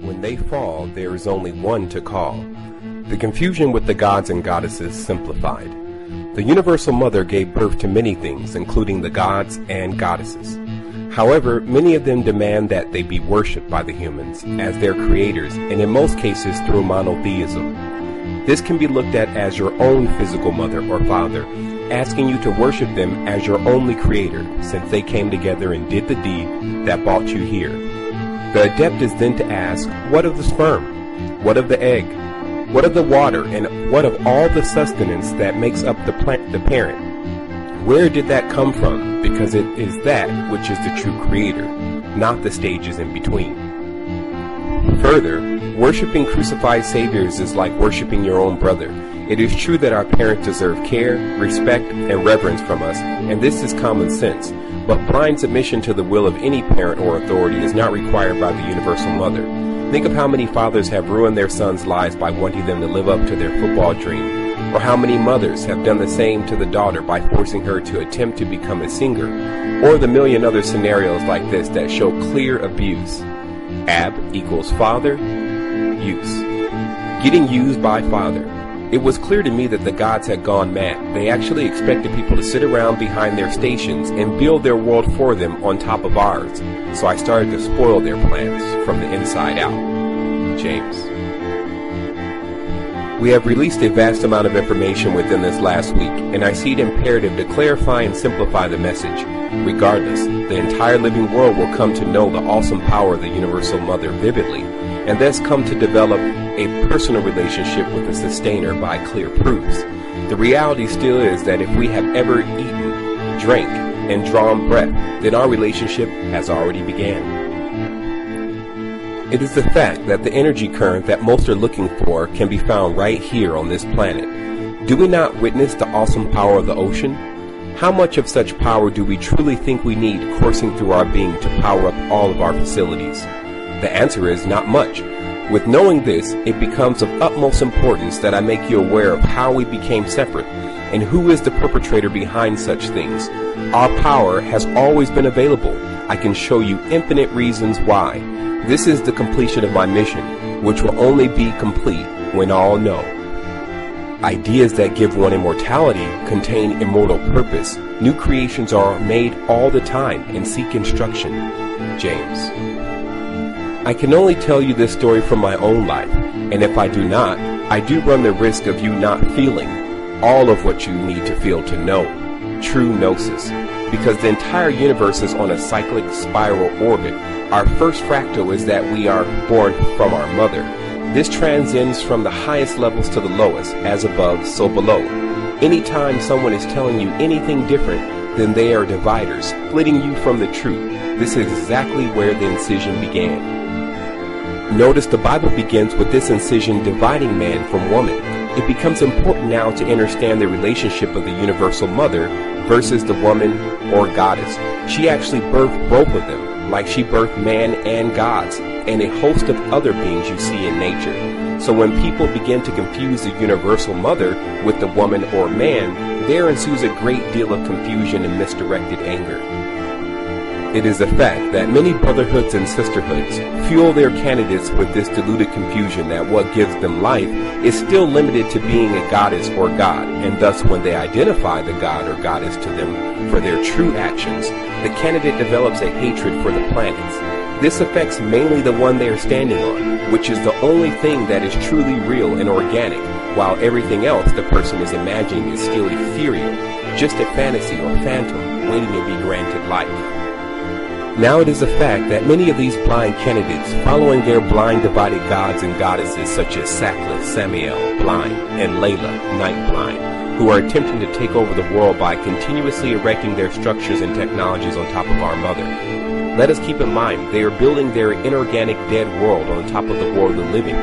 When they fall, there is only one to call. The confusion with the gods and goddesses simplified. The Universal Mother gave birth to many things, including the gods and goddesses. However, many of them demand that they be worshipped by the humans as their creators, and in most cases through monotheism. This can be looked at as your own physical mother or father, asking you to worship them as your only creator, since they came together and did the deed that brought you here. The adept is then to ask, what of the sperm? What of the egg? What of the water? And what of all the sustenance that makes up the parent? Where did that come from? Because it is that which is the true creator, not the stages in between. Further, worshiping crucified saviors is like worshiping your own brother. It is true that our parents deserve care, respect, and reverence from us, and this is common sense. But blind submission to the will of any parent or authority is not required by the Universal Mother. Think of how many fathers have ruined their sons' lives by wanting them to live up to their football dream, or how many mothers have done the same to the daughter by forcing her to attempt to become a singer, or the million other scenarios like this that show clear abuse. Ab equals father, use. Getting used by father. It was clear to me that the gods had gone mad. They actually expected people to sit around behind their stations and build their world for them on top of ours. So I started to spoil their plans from the inside out. James. We have released a vast amount of information within this last week, and I see it imperative to clarify and simplify the message. Regardless, the entire living world will come to know the awesome power of the Universal Mother vividly, and thus come to develop a personal relationship with the Sustainer by clear proofs. The reality still is that if we have ever eaten, drank, and drawn breath, then our relationship has already began. It is the fact that the energy current that most are looking for can be found right here on this planet. Do we not witness the awesome power of the ocean? How much of such power do we truly think we need coursing through our being to power up all of our facilities? The answer is not much. With knowing this, it becomes of utmost importance that I make you aware of how we became separate and who is the perpetrator behind such things. Our power has always been available. I can show you infinite reasons why. This is the completion of my mission, which will only be complete when all know. Ideas that give one immortality contain immortal purpose. New creations are made all the time and seek instruction. James. I can only tell you this story from my own life, and if I do not, I do run the risk of you not feeling all of what you need to feel to know true gnosis, because the entire universe is on a cyclic spiral orbit. Our first fractal is that we are born from our mother. This transcends from the highest levels to the lowest, as above, so below. Anytime someone is telling you anything different, then they are dividers, splitting you from the truth. This is exactly where the incision began. Notice the Bible begins with this incision dividing man from woman. It becomes important now to understand the relationship of the Universal Mother versus the woman or goddess. She actually birthed both of them, like she birthed man and gods, and a host of other beings you see in nature. So when people begin to confuse the Universal Mother with the woman or man, there ensues a great deal of confusion and misdirected anger. It is a fact that many brotherhoods and sisterhoods fuel their candidates with this diluted confusion that what gives them life is still limited to being a goddess or god, and thus when they identify the god or goddess to them for their true actions, the candidate develops a hatred for the planets. This affects mainly the one they are standing on, which is the only thing that is truly real and organic, while everything else the person is imagining is still ethereal, just a fantasy or phantom waiting to be granted life. Now it is a fact that many of these blind candidates, following their blind divided gods and goddesses such as Sakla, Samael, blind, and Layla, night blind, who are attempting to take over the world by continuously erecting their structures and technologies on top of our mother. Let us keep in mind, they are building their inorganic dead world on top of the world of the living.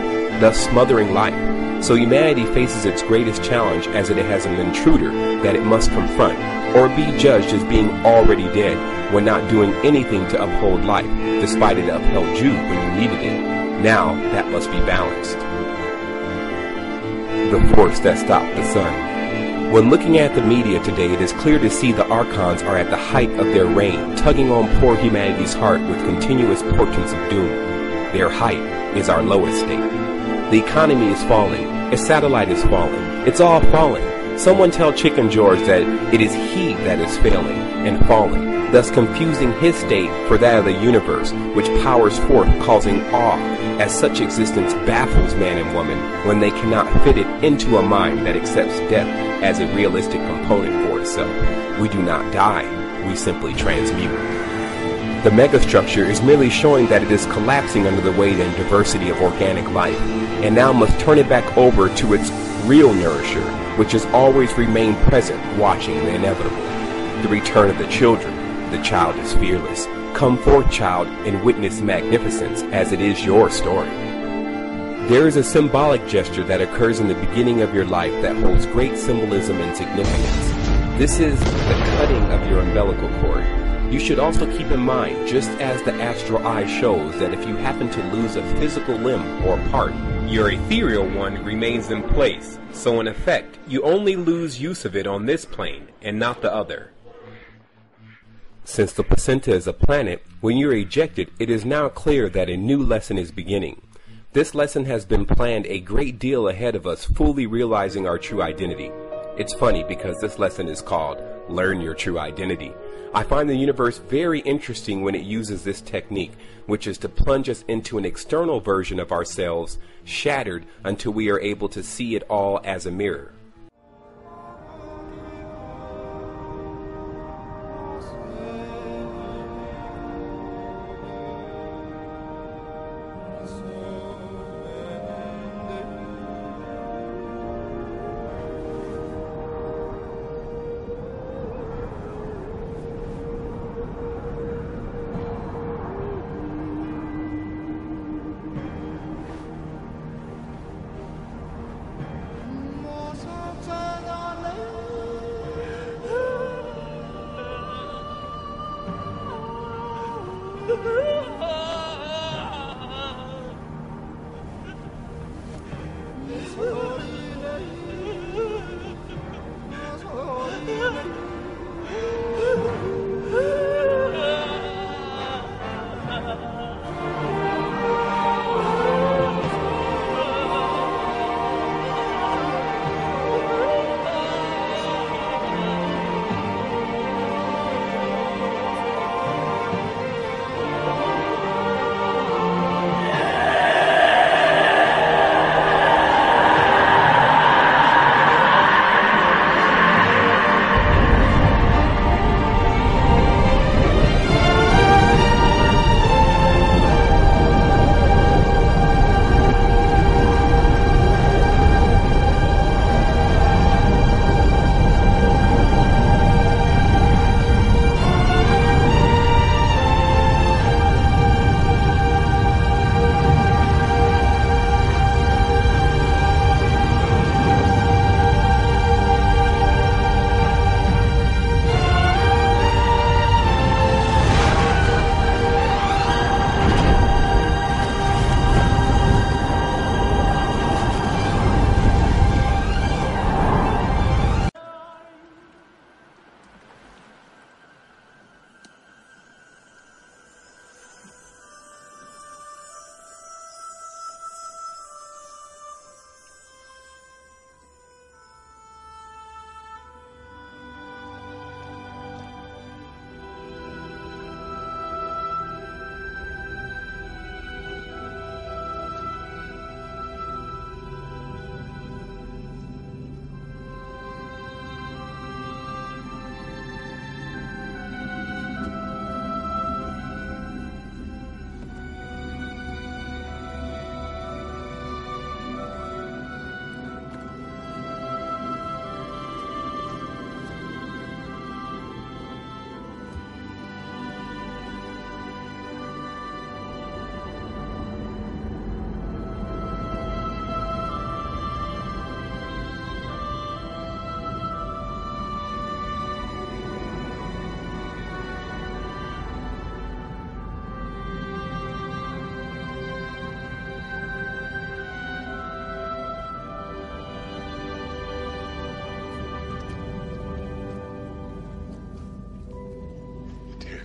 thus smothering life. So humanity faces its greatest challenge as it has an intruder that it must confront, or be judged as being already dead when not doing anything to uphold life, despite it upheld you when you needed it. Now that must be balanced. The force that stopped the sun. When looking at the media today, it is clear to see the archons are at the height of their reign, tugging on poor humanity's heart with continuous portents of doom. Their height is our lowest state. The economy is falling. A satellite is falling. It's all falling. Someone tell Chicken George that it is he that is failing and falling, thus confusing his state for that of the universe, which powers forth, causing awe, as such existence baffles man and woman when they cannot fit it into a mind that accepts death as a realistic component for itself. We do not die, we simply transmute. The megastructure is merely showing that it is collapsing under the weight and diversity of organic life, and now must turn it back over to its real nourisher, which has always remained present, watching the inevitable. The return of the children. The child is fearless. Come forth, child, and witness magnificence, as it is your story. There is a symbolic gesture that occurs in the beginning of your life that holds great symbolism and significance. This is the cutting of your umbilical cord. You should also keep in mind, just as the astral eye shows, that if you happen to lose a physical limb or part, your ethereal one remains in place. So in effect, you only lose use of it on this plane and not the other. Since the placenta is a planet, when you're ejected, it is now clear that a new lesson is beginning. This lesson has been planned a great deal ahead of us fully realizing our true identity. It's funny because this lesson is called Learn Your True Identity. I find the universe very interesting when it uses this technique, which is to plunge us into an external version of ourselves, shattered until we are able to see it all as a mirror.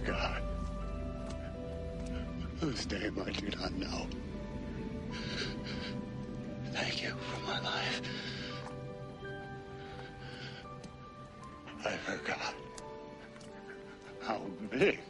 God, whose name I do not know. Thank you for my life. I forgot how big